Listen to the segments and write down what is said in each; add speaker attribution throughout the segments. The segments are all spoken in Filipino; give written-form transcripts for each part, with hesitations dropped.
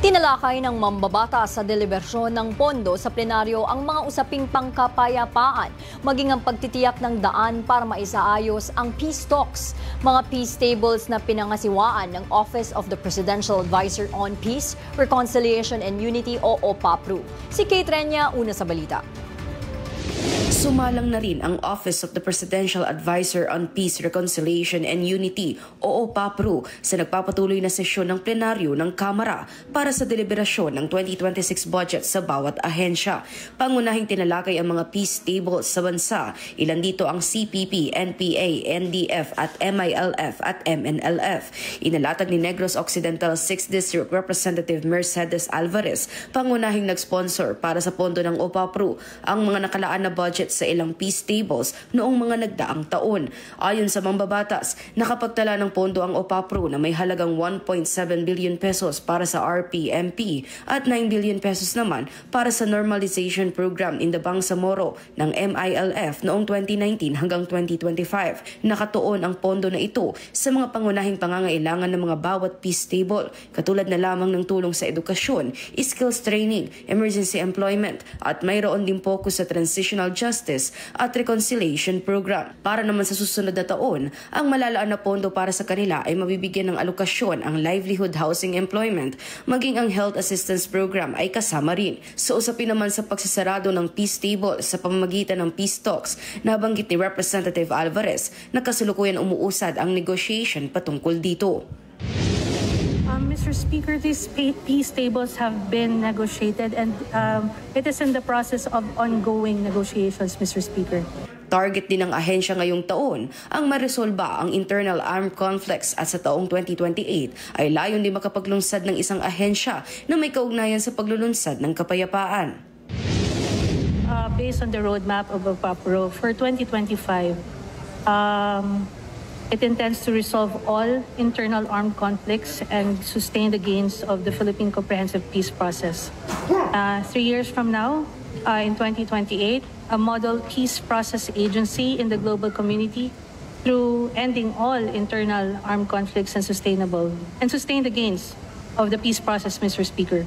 Speaker 1: Tinalakay ng mambabatas sa deliberasyon ng pondo sa plenaryo ang mga usaping pangkapayapaan, maging ang pagtitiyak ng daan para maisaayos ang peace talks. Mga peace tables na pinangasiwaan ng Office of the Presidential Advisor on Peace, Reconciliation and Unity o OPAPRU. Si Kate Renya, una sa balita.
Speaker 2: Sumalang na rin ang Office of the Presidential Advisor on Peace, Reconciliation and Unity o OPAPRU sa nagpapatuloy na sesyon ng plenaryo ng Kamara para sa deliberasyon ng 2026 budget sa bawat ahensya. Pangunahing tinalakay ang mga peace tables sa bansa. Ilan dito ang CPP, NPA, NDF at MILF at MNLF. Inalatag ni Negros Occidental 6th District Representative Mercedes Alvarez, pangunahing nag-sponsor para sa pondo ng OPAPRU ang mga nakalaan na budget sa ilang peace tables noong mga nagdaang taon. Ayon sa mambabatas, nakapagtala ng pondo ang OPAPRU na may halagang 1.7 billion pesos para sa RPMP at 9 billion pesos naman para sa Normalization Program in the Bangsamoro ng MILF noong 2019 hanggang 2025. Nakatuon ang pondo na ito sa mga pangunahing pangangailangan ng mga bawat peace table, katulad na lamang ng tulong sa edukasyon, skills training, emergency employment at mayroon din focus sa transitional justice at reconciliation program. Para naman sa susunod na taon, ang malalaan na pondo para sa kanila ay mabibigyan ng alokasyon ang livelihood housing employment, maging ang health assistance program ay kasama rin. Sa usapin naman sa pagsasarado ng peace table sa pamamagitan ng peace talks, nabanggit ni Representative Alvarez na kasalukuyan umuusad ang negotiation patungkol dito.
Speaker 3: Mr. Speaker, these peace tables have been negotiated and it is in the process of ongoing negotiations, Mr. Speaker.
Speaker 2: Target din ng ahensya ngayong taon ang maresolba ang internal armed conflicts at sa taong 2028 ay layon din makapaglungsad ng isang ahensya na may kaugnayan sa paglulunsad ng kapayapaan.
Speaker 3: Based on the roadmap of OPAPRU for 2025, it intends to resolve all internal armed conflicts and sustain the gains of the Philippine Comprehensive Peace Process. 3 years from now, in 2028, a model peace process agency in the global community through ending all internal armed conflicts and sustain the gains of the peace process, Mr. Speaker.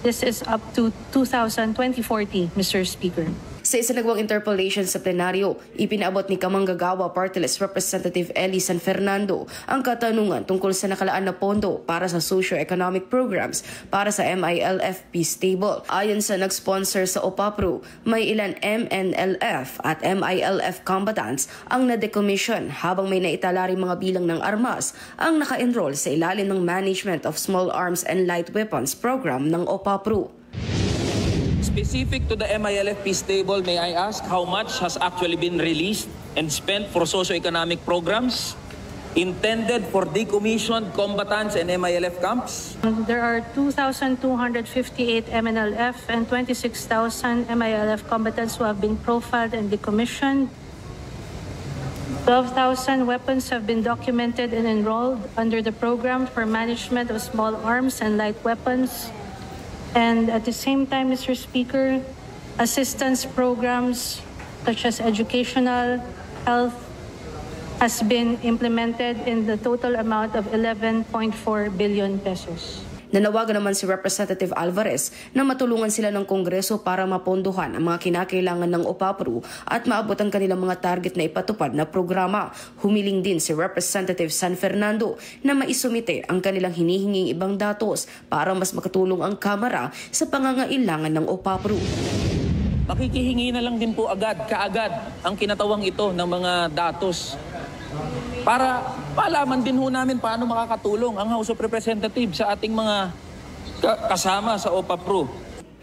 Speaker 3: This is up to 2040, Mr. Speaker.
Speaker 2: Sa isinagawang interpellation sa plenaryo, ipinaabot ni Kamanggagawa Party List Representative Eli San Fernando ang katanungan tungkol sa nakalaan na pondo para sa socio-economic programs para sa MILF Peace Table. Ayon sa nag-sponsor sa OPAPRU, may ilan MNLF at MILF combatants ang na-decommission habang may naitala rin mga bilang ng armas ang naka-enroll sa ilalim ng Management of Small Arms and Light Weapons program ng OPAPRU.
Speaker 4: Specific to the MILF peace table, may I ask how much has actually been released and spent for socio-economic programs intended for decommissioned combatants and MILF camps?
Speaker 3: There are 2,258 MNLF and 26,000 MILF combatants who have been profiled and decommissioned. 12,000 weapons have been documented and enrolled under the Program for Management of Small Arms and Light Weapons. And at the same time, Mr. Speaker, assistance programs such as educational, health, has been implemented in the total amount of 11.4 billion pesos.
Speaker 2: Nanawagan naman si Representative Alvarez na matulungan sila ng Kongreso para mapondohan ang mga kinakailangan ng OPAPRU at maabot ang kanilang mga target na ipatupad na programa. Humiling din si Representative San Fernando na maisumite ang kanilang hinihinging ibang datos para mas makatulong ang Kamara sa pangangailangan ng OPAPRU.
Speaker 4: Makikihingi na lang din po kaagad ang kinatawang ito ng mga datos para malaman din ho namin paano makakatulong ang House of Representatives sa ating mga kasama sa OPAPRU.